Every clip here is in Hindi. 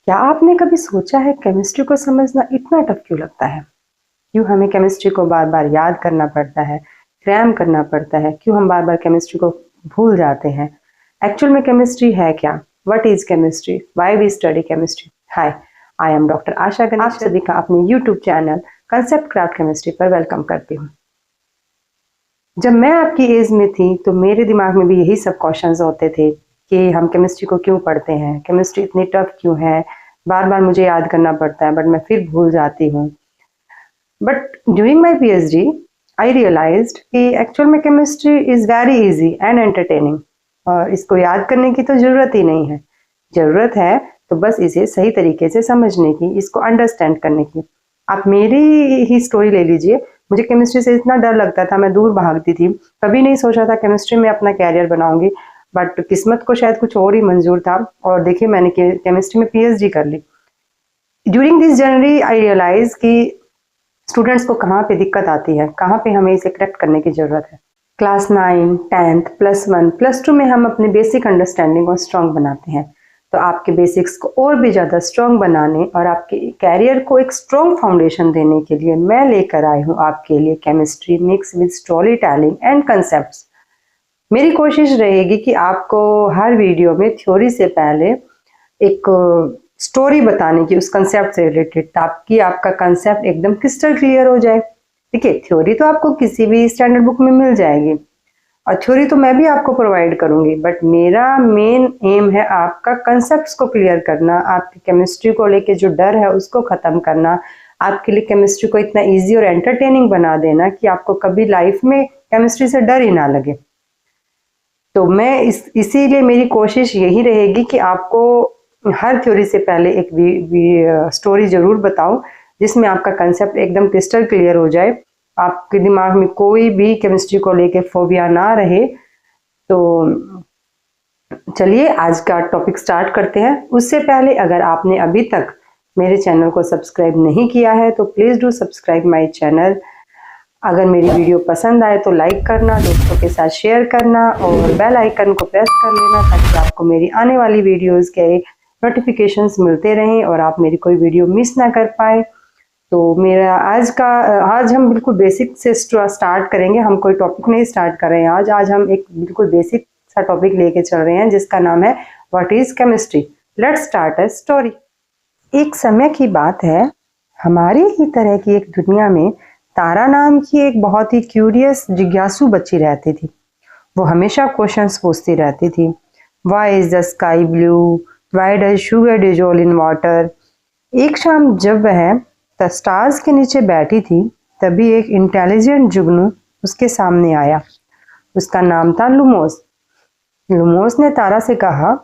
क्या आपने कभी सोचा है केमिस्ट्री को समझना इतना टफ क्यों लगता है? क्यों हमें केमिस्ट्री को बार-बार याद करना पड़ता है, क्रैम करना पड़ता है? क्यों हम बार-बार केमिस्ट्री को भूल जाते हैं? एक्चुअल में केमिस्ट्री है क्या? What is chemistry? Why we study chemistry? Hi, I am doctor Asha Ganesh. आप सभी का अपने YouTube channel concept craft chemistry पर वेलकम करती हूँ। जब मैं आपकी एज में थी तो मेरे दिमाग में भी यही सब क्वेश्चंस होते थे कि हम केमिस्ट्री को क्यों पढ़ते हैं, केमिस्ट्री इतनी टफ क्यों है, बार बार मुझे याद करना पड़ता है बट मैं फिर भूल जाती हूँ। But during my PhD I realised कि एक्चुअल में chemistry is very easy and entertaining और इसको याद करने की तो ज़रूरत ही नहीं है। ज़रूरत है तो बस इसे सही तरीके से समझने की, इसको अंडरस्टैंड करने की। आप मेरी ही स्टोरी ले लीजिए। मुझे केमिस्ट्री से इतना डर लगता था, मैं दूर भागती थी, कभी नहीं सोचा था केमिस्ट्री में अपना कैरियर बनाऊंगी, बट किस्मत को शायद कुछ और ही मंजूर था और देखिए मैंने केमिस्ट्री में PhD कर ली। During this journey I realise कि स्टूडेंट्स को कहाँ पे दिक्कत आती है, कहाँ पे हमें इसे करेक्ट करने की जरूरत है। क्लास 9, 10th, +1, +2 में हम अपने बेसिक अंडरस्टैंडिंग को स्ट्रॉन्ग बनाते हैं। तो आपके बेसिक्स को और भी ज़्यादा स्ट्रॉन्ग बनाने और आपके कैरियर को एक स्ट्रॉन्ग फाउंडेशन देने के लिए मैं लेकर आई हूँ आपके लिए chemistry mix with story telling and concepts. मेरी कोशिश रहेगी कि आपको हर वीडियो में थ्योरी से पहले एक स्टोरी बताने की उस कंसेप्ट से रिलेटेड, ताकि आपका कंसेप्ट एकदम क्रिस्टल क्लियर हो जाए। देखिए, थ्योरी तो आपको किसी भी स्टैंडर्ड बुक में मिल जाएगी और थ्योरी तो मैं भी आपको प्रोवाइड करूंगी, बट मेरा मेन एम है आपका कंसेप्ट्स को क्लियर करना, आपकी केमिस्ट्री को लेके जो डर है उसको ख़त्म करना, आपके लिए केमिस्ट्री को इतना इजी और एंटरटेनिंग बना देना कि आपको कभी लाइफ में केमिस्ट्री से डर ही ना लगे। तो मैं इसीलिए मेरी कोशिश यही रहेगी कि आपको हर थ्योरी से पहले एक स्टोरी जरूर बताऊं जिसमें आपका कंसेप्ट एकदम क्रिस्टल क्लियर हो जाए, आपके दिमाग में कोई भी केमिस्ट्री को लेके फोबिया ना रहे। तो चलिए आज का टॉपिक स्टार्ट करते हैं। उससे पहले अगर आपने अभी तक मेरे चैनल को सब्सक्राइब नहीं किया है तो please do subscribe my channel. अगर मेरी वीडियो पसंद आए तो लाइक करना, दोस्तों के साथ शेयर करना और बेल आइकन को प्रेस कर लेना ताकि आपको मेरी आने वाली वीडियोस के नोटिफिकेशंस मिलते रहें और आप मेरी कोई वीडियो मिस ना कर पाए। तो मेरा आज हम बिल्कुल बेसिक से स्टार्ट करेंगे। हम कोई टॉपिक नहीं स्टार्ट कर रहे हैं आज हम एक बिल्कुल बेसिक सा टॉपिक लेके चल रहे हैं जिसका नाम है what is chemistry. Let's start a story. एक समय की बात है, हमारी ही तरह की एक दुनिया में तारा नाम की एक बहुत ही क्यूरियस जिज्ञासु बच्ची रहती थी। वो हमेशा क्वेश्चंस पूछती रहती थी। Why is the sky blue, why does sugar dissolve in water. एक शाम जब वह द स्टार्स के नीचे बैठी थी तभी एक इंटेलिजेंट जुगनू उसके सामने आया। उसका नाम था लुमोस। लुमोस ने तारा से कहा,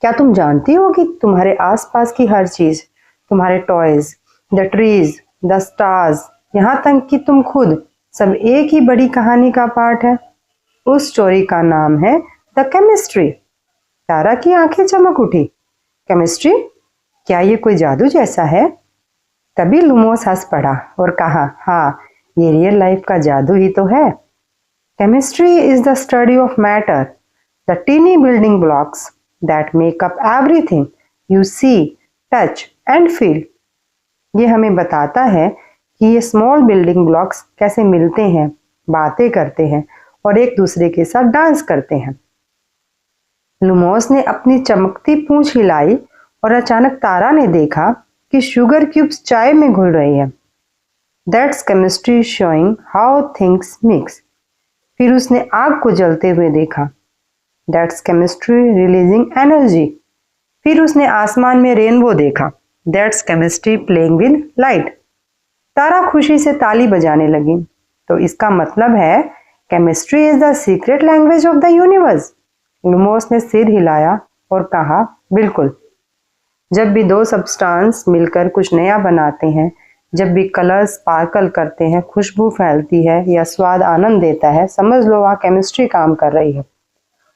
क्या तुम जानती हो कि तुम्हारे आसपास की हर चीज, तुम्हारे toys, the trees, the stars, यहाँ तक कि तुम खुद, सब एक ही बड़ी कहानी का पार्ट है। उस स्टोरी का नाम है द केमिस्ट्री। तारा की आंखें चमक उठी। केमिस्ट्री? क्या ये कोई जादू जैसा है? तभी लुमोस हंस पड़ा और कहा, हाँ, ये रियल लाइफ का जादू ही तो है। Chemistry is the study of matter, the tiny building blocks that make up everything you see, touch and feel. ये हमें बताता है कि ये स्मॉल बिल्डिंग ब्लॉक्स कैसे मिलते हैं, बातें करते हैं और एक दूसरे के साथ डांस करते हैं। लुमोस ने अपनी चमकती पूंछ हिलाई और अचानक तारा ने देखा कि शुगर क्यूब्स चाय में घुल रही है। That's chemistry showing how things mix. फिर उसने आग को जलते हुए देखा। That's chemistry releasing energy. फिर उसने आसमान में रेनबो देखा। That's chemistry playing with light. Tara खुशी से ताली बजाने लगी। तो इसका मतलब है chemistry is the secret language of the universe. Lumos ने सिर हिलाया और कहा, बिल्कुल। जब भी दो सब्सटेंस मिलकर कुछ नया बनाते हैं, जब भी कलर स्पार्कल करते हैं, खुशबू फैलती है या स्वाद आनंद देता है, समझ लो वहाँ केमिस्ट्री काम कर रही है।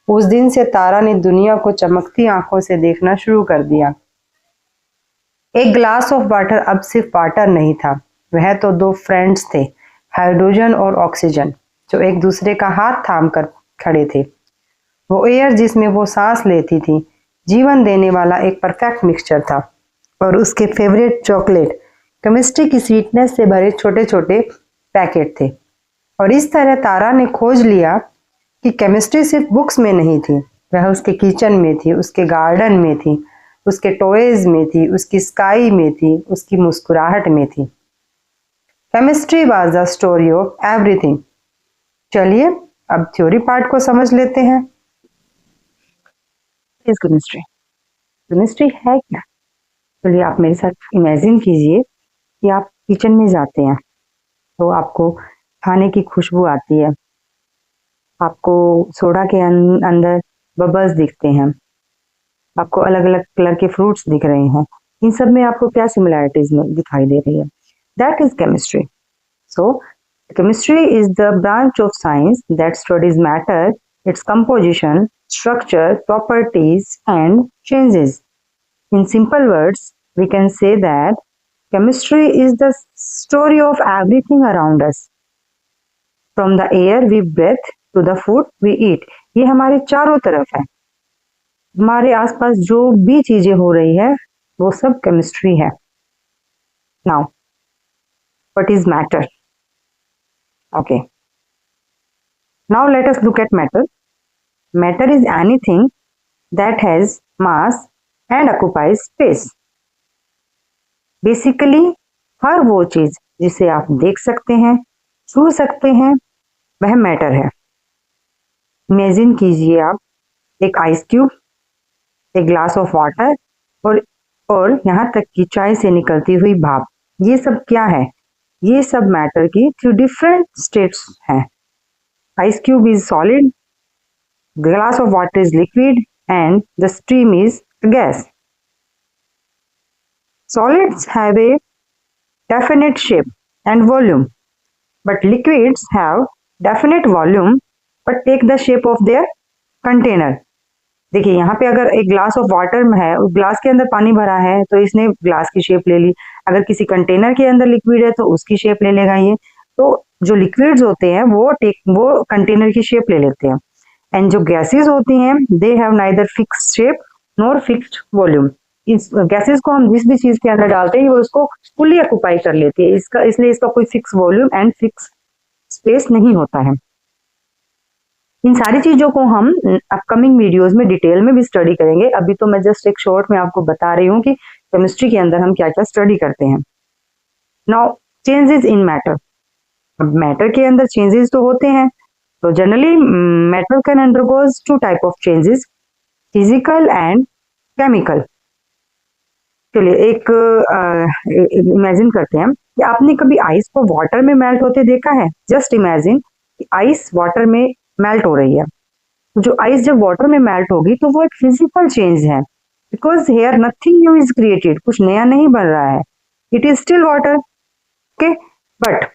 उस दिन से तारा ने दुनिया को चमकती आंखों से देखना शुरू कर दिया। एक ग्लास ऑफ वाटर अब सिर्फ वाटर नहीं था, वह तो दो फ्रेंड्स थे, हाइड्रोजन और ऑक्सीजन, जो एक दूसरे का हाथ थाम कर खड़े थे। वो एयर जिसमें वो सांस लेती थी, जीवन देने वाला एक परफेक्ट मिक्सचर था। और उसके फेवरेट चॉकलेट केमिस्ट्री की स्वीटनेस से भरे छोटे छोटे पैकेट थे। और इस तरह तारा ने खोज लिया कि केमिस्ट्री सिर्फ बुक्स में नहीं थी, वह उसके किचन में थी, उसके गार्डन में थी, उसके टॉयज में थी, उसकी स्काई में थी, उसकी मुस्कुराहट में थी। Chemistry was the story of everything. चलिए अब थ्योरी पार्ट को समझ लेते हैं। इस केमिस्ट्री केमिस्ट्री है क्या? चलिए आप मेरे साथ इमेजिन कीजिए कि आप किचन में जाते हैं तो आपको खाने की खुशबू आती है, आपको सोडा के अंदर बबल्स दिखते हैं, आपको अलग अलग कलर के फ्रूट्स दिख रहे हैं। इन सब में आपको क्या सिमिलैरिटीज दिखाई दे रही है? That is chemistry. So chemistry is the branch of science that studies matter, its composition, structure, properties, and changes. In simple words, we can say that chemistry is the story of everything around us. From the air we breathe to the food we eat. ये हमारे चारों तरफ है। हमारे आसपास जो भी चीजें हो रही है वो सब केमिस्ट्री है। Now, what is matter? Okay. Now let us look at matter. Matter is anything that has mass and occupies space. Basically, हर वो चीज जिसे आप देख सकते हैं, छू सकते हैं, वह मैटर है। इमेजिन कीजिए आप एक आइस क्यूब, एक ग्लास ऑफ वाटर और यहाँ तक कि चाय से निकलती हुई भाप। ये सब क्या है? ये सब मैटर की 3 डिफरेंट स्टेट्स हैं। Ice cube is solid, glass of water is liquid, and the stream is gas. Solids have a definite shape and volume, but liquids have definite volume but take the shape of their container. देखिए यहाँ पे अगर एक ग्लास ऑफ वाटर में है, उस ग्लास के अंदर पानी भरा है तो इसने ग्लास की शेप ले ली। अगर किसी कंटेनर के अंदर लिक्विड है तो उसकी शेप ले लेगा ये। तो जो लिक्विड्स होते हैं वो कंटेनर की शेप ले लेते हैं। एंड जो गैसेस होती हैं they have neither fixed shape nor fixed volume. इस गैसेस को हम जिस भी चीज के अंदर डालते हैं वो उसको फुल्ली ऑक्यूपाई कर लेती है, इसलिए इसका कोई fix volume and fix space नहीं होता है। इन सारी चीजों को हम अपकमिंग वीडियोस में डिटेल में भी स्टडी करेंगे। अभी तो मैं जस्ट एक शॉर्ट में आपको बता रही हूँ कि केमिस्ट्री के अंदर हम क्या क्या स्टडी करते हैं। Now changes in matter. अब मैटर के अंदर चेंजेस तो होते हैं। So generally matter can undergoes 2 type of changes, physical and chemical. चलिए एक इमेजिन करते हैं कि आपने कभी आइस को वाटर में मेल्ट होते देखा है? जस्ट इमेजिन कि आइस वाटर में मेल्ट हो रही है। जो आइस जब वाटर में मेल्ट होगी तो वो एक फिजिकल चेंज है, because here nothing new is created, कुछ नया नहीं बन रहा है, it is still water. Okay, but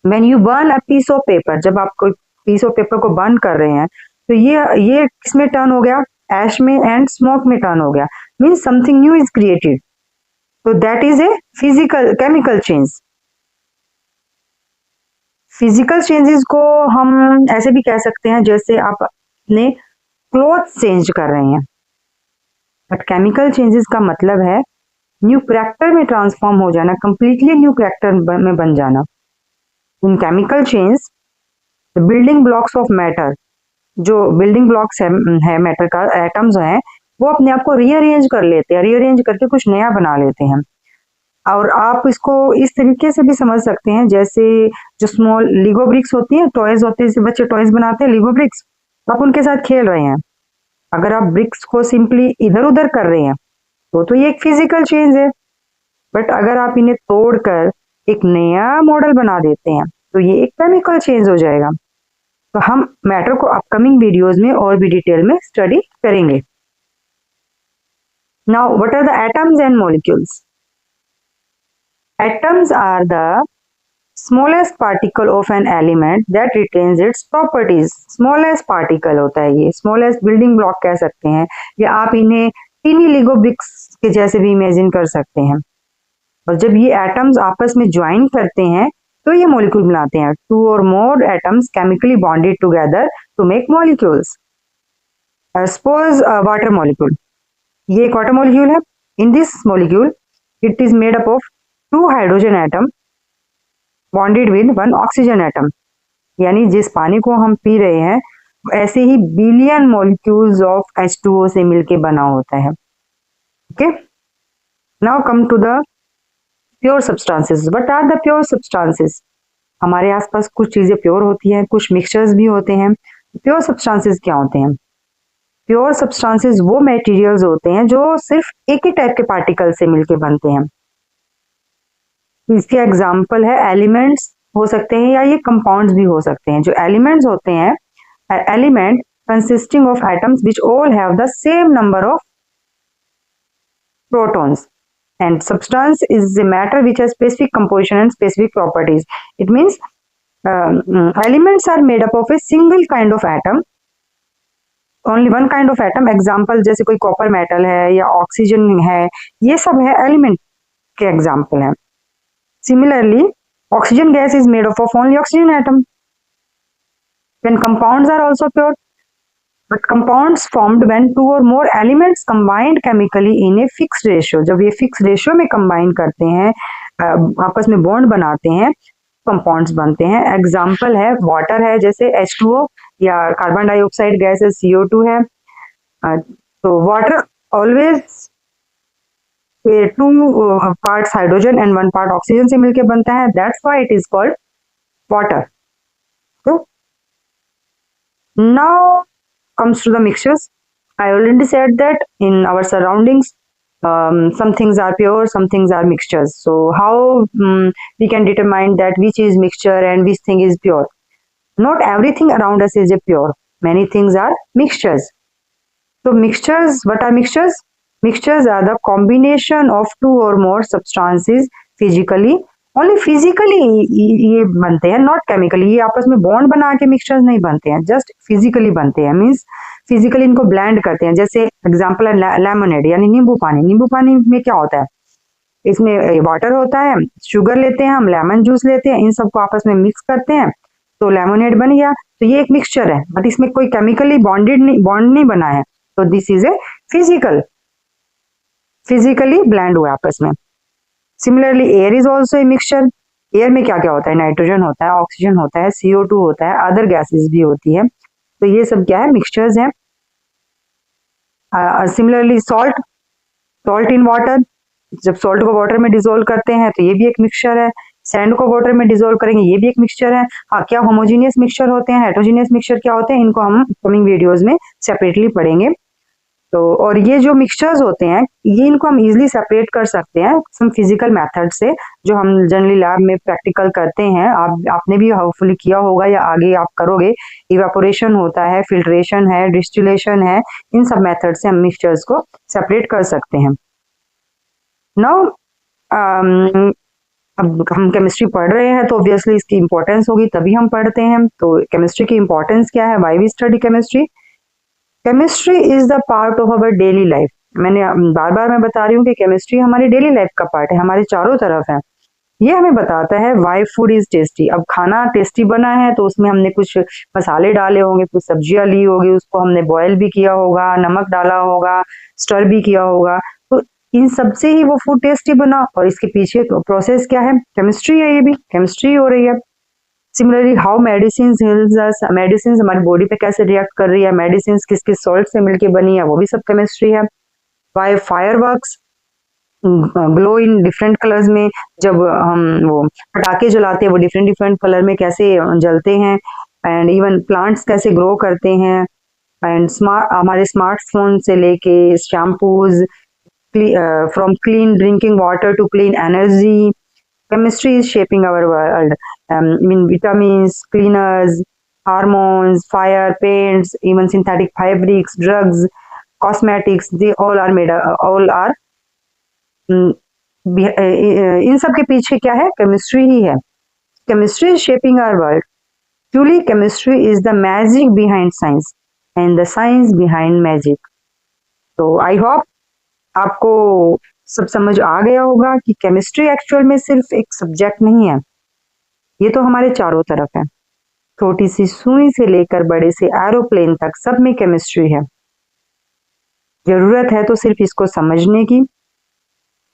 when you burn a piece of paper, जब आप कोई पीस ऑफ पेपर को बर्न कर रहे हैं तो ये किसमें टर्न हो गया? एश में एंड स्मोक में टर्न हो गया, means something new is created. तो that is a physical chemical change. Physical changes को हम ऐसे भी कह सकते हैं जैसे आप अपने क्लोथ चेंज कर रहे हैं, बट केमिकल चेंजेस का मतलब है न्यू कैरेक्टर में ट्रांसफॉर्म हो जाना, कंप्लीटली न्यू कैरेक्टर में बन जाना। इन chemical change the building blocks of matter, जो बिल्डिंग ब्लॉक्स है मैटर का, एटम्स हैं, वो अपने आप को रीअरेंज कर लेते हैं, रीअरेंज करके कुछ नया बना लेते हैं। और आप इसको इस तरीके से भी समझ सकते हैं जैसे जो स्मॉल लीगो ब्रिक्स होती हैं, टॉयज होते हैं, बच्चे टॉयज बनाते हैं लीगो ब्रिक्स, आप उनके साथ खेल रहे हैं। अगर आप ब्रिक्स को सिंपली इधर उधर कर रहे हैं तो ये एक फिजिकल चेंज है, बट अगर आप इन्हें तोड़कर एक नया मॉडल बना देते हैं तो ये एक केमिकल चेंज हो जाएगा। तो हम मैटर को अपकमिंग वीडियोस में और भी डिटेल में स्टडी करेंगे। Now what are the atoms and molecules? Atoms are the smallest particle of an element that retains its properties. Smallest particle होता है ये, स्मॉलेस्ट बिल्डिंग ब्लॉक कह सकते हैं, या आप इन्हें टीनी लीगो ब्रिक्स के जैसे भी इमेजिन कर सकते हैं। और जब ये एटम्स आपस में ज्वाइन करते हैं तो ये मॉलिक्यूल बनाते हैं। 2 or more atoms chemically bonded together to make molecules. Suppose water molecule, ये एक वाटर मॉलिक्यूल है, In this molecule, it is made up of 2 hydrogen atom bonded with 1 oxygen atom. यानी जिस पानी को हम पी रहे हैं ऐसे ही बिलियन मॉलिक्यूल्स ऑफ H2O से मिलके बना होता है. Okay, now come to the pure substances. What are the pure substances? हमारे आसपास कुछ चीजें प्योर होती हैं, कुछ मिक्सचर्स भी होते हैं. प्योर सब्सटेंसेस क्या होते हैं? प्योर सब्सटेंसेस वो मटेरियल्स होते हैं जो सिर्फ एक ही टाइप के पार्टिकल से मिलके बनते हैं. इसके एग्जाम्पल है एलिमेंट्स हो सकते हैं या ये कंपाउंड्स भी हो सकते हैं. जो एलिमेंट्स होते हैं, element consisting of atoms which all have the same number of protons, and substance is a matter which has specific composition and specific properties. It means elements are made up of a single kind of atom, only one kind of atom. Example जैसे कोई कॉपर मेटल है या ऑक्सीजन है, ये सब है एलिमेंट के एग्जाम्पल है. Similarly, oxygen gas is made up of only oxygen atom. Then compounds are also pure. But compounds formed when 2 or more elements combined chemically in a fixed ratio. जब ये fixed ratio में combine करते हैं, आपस में bond बनाते हैं, compounds बनते हैं. Example है water है, जैसे H2O, या कार्बन डाइऑक्साइड गैस है CO2 है. तो water always 2 parts hydrogen and 1 part oxygen से मिलके बनता है. That's why it is called water. So now comes to the mixtures. I already said that in our surroundings, some things are pure, some things are mixtures. So how we can determine that which is mixture and which thing is pure? Not everything around us is a pure. Many things are mixtures. So mixtures, what are mixtures? Mixtures are the combination of 2 or more substances physically. Only physically ये बनते हैं, नॉट केमिकली. ये आपस में बॉन्ड बना के मिक्सचर्स नहीं बनते हैं, जस्ट फिजिकली बनते हैं. मींस फिजिकली इनको ब्लेंड करते हैं. जैसे एग्जांपल है लेमोनेड यानी नींबू पानी. नींबू पानी में क्या होता है? इसमें वाटर होता है, शुगर लेते हैं हम, लेमन जूस लेते हैं, इन सबको आपस में मिक्स करते हैं तो लेमोनेड बन गया. तो ये एक मिक्सचर है, बट इसमें कोई केमिकली बॉन्ड नहीं बना है. तो this is a physically blend हुआ आपस में. Similarly air is also a mixture. Air में क्या क्या होता है? नाइट्रोजन होता है, ऑक्सीजन होता है, CO2 होता है, अदर गैसेस भी होती है. तो ये सब क्या है? मिक्सचर्स हैं. Similarly salt in water. जब सॉल्ट को वाटर में डिसोल्व करते हैं तो ये भी एक मिक्सचर है. सैंड को वाटर में डिसोल्व करेंगे, ये भी एक मिक्सचर है. हाँ, क्या होमोजीनियस मिक्सचर होते हैं, हेटेरोजीनियस मिक्सचर क्या होते हैं, इनको हम कमिंग वीडियोज में सेपरेटली पढ़ेंगे. तो और ये जो मिक्सचर्स होते हैं ये इनको हम इजीली सेपरेट कर सकते हैं सम फिजिकल मेथड से, जो हम जनरली लैब में प्रैक्टिकल करते हैं. आपने भी होपफुली किया होगा या आगे आप करोगे. इवेपोरेशन होता है, फिल्ट्रेशन है, डिस्टिलेशन है. इन सब मेथड से हम मिक्सचर्स को सेपरेट कर सकते हैं. नाउ अब हम केमिस्ट्री पढ़ रहे हैं तो ऑब्वियसली इसकी इंपॉर्टेंस होगी, तभी हम पढ़ते हैं. तो केमिस्ट्री की इंपॉर्टेंस क्या है? Why we study chemistry? Chemistry is the part of our daily life. मैंने बार बार मैं बता रही हूँ कि केमिस्ट्री हमारी डेली लाइफ का पार्ट है, हमारे चारों तरफ है. ये हमें बताता है व्हाई फूड इज टेस्टी. अब खाना टेस्टी बना है तो उसमें हमने कुछ मसाले डाले होंगे, कुछ सब्जियां ली होगी, उसको हमने बॉयल भी किया होगा, नमक डाला होगा, स्टर भी किया होगा. तो इन सब से ही वो फूड टेस्टी बना. और इसके पीछे प्रोसेस क्या है? केमिस्ट्री है, ये भी केमिस्ट्री हो रही है. Similarly how medicine helps us. Medicine हमारी बॉडी पे कैसे रिएक्ट कर रही है, मेडिसिन किस किस सॉल्ट से मिलके बनी है, वो भी सब केमिस्ट्री है. Why fireworks glow in different colours में. जब हम वो पटाखे जलाते हैं वो डिफरेंट डिफरेंट कलर में कैसे जलते हैं. एंड इवन प्लांट्स कैसे ग्रो करते हैं. एंड हमारे स्मार्टफोन से लेके shampoos, from clean drinking water to clean energy. Chemistry is shaping our world. Vitamins, cleaners, hormones, fire, paints, even synthetic fabrics, drugs, cosmetics, they all are इन सब के पीछे क्या है? केमिस्ट्री ही है. Chemistry is shaping our world. Truly, chemistry is the magic behind science and the science behind magic. तो आई होप आपको सब समझ आ गया होगा कि केमिस्ट्री एक्चुअल में सिर्फ एक सब्जेक्ट नहीं है, ये तो हमारे चारों तरफ है. छोटी सी सुई से लेकर बड़े से एरोप्लेन तक सब में केमिस्ट्री है. जरूरत है तो सिर्फ इसको समझने की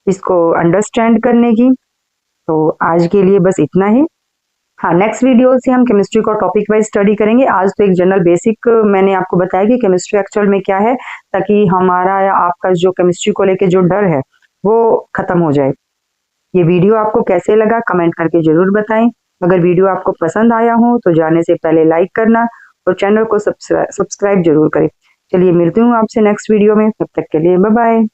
इसको अंडरस्टैंड करने की। तो आज के लिए बस इतना ही। हाँ, नेक्स्ट वीडियो से हम केमिस्ट्री को टॉपिक वाइज स्टडी करेंगे। आज तो एक जनरल बेसिक मैंने आपको बताया कि केमिस्ट्री एक्चुअल में क्या है, ताकि हमारा या आपका जो केमिस्ट्री को लेके जो डर है वो खत्म हो जाए। ये वीडियो आपको कैसे लगा कमेंट करके जरूर बताएं। अगर वीडियो आपको पसंद आया हो तो जाने से पहले लाइक करना और चैनल को सब्सक्राइब जरूर करें। चलिए मिलती हूँ आपसे नेक्स्ट वीडियो में, तब तक के लिए बाय बाय।